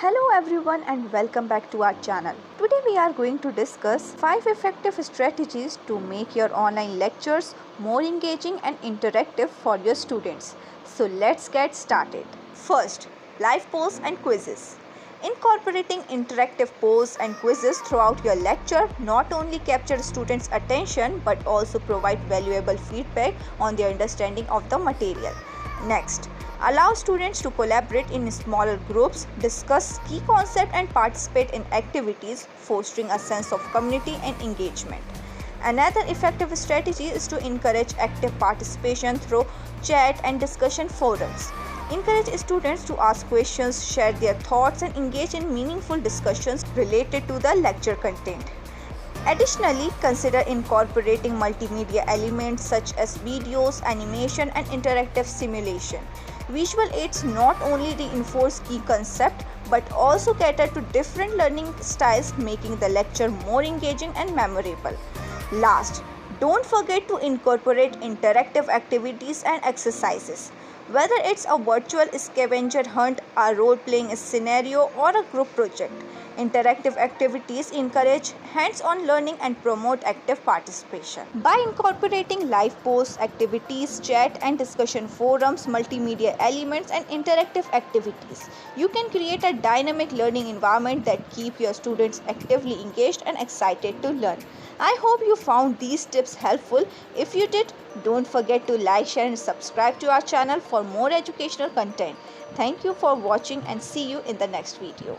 Hello everyone and welcome back to our channel. Today we are going to discuss 5 effective strategies to make your online lectures more engaging and interactive for your students. So let's get started. First, live polls and quizzes. Incorporating interactive polls and quizzes throughout your lecture not only captures students' attention but also provide valuable feedback on their understanding of the material. Next, allow students to collaborate in smaller groups, discuss key concepts and participate in activities, fostering a sense of community and engagement. Another effective strategy is to encourage active participation through chat and discussion forums. Encourage students to ask questions, share their thoughts, and engage in meaningful discussions related to the lecture content. Additionally, consider incorporating multimedia elements such as videos, animation, and interactive simulation. Visual aids not only reinforce key concepts but also cater to different learning styles, making the lecture more engaging and memorable. Last, don't forget to incorporate interactive activities and exercises. Whether it's a virtual scavenger hunt, a role-playing scenario, or a group project, interactive activities encourage hands-on learning and promote active participation. By incorporating live posts, activities, chat and discussion forums, multimedia elements, and interactive activities, you can create a dynamic learning environment that keeps your students actively engaged and excited to learn. I hope you found these tips helpful. If you did, don't forget to like, share and subscribe to our channel for more educational content. Thank you for watching and see you in the next video.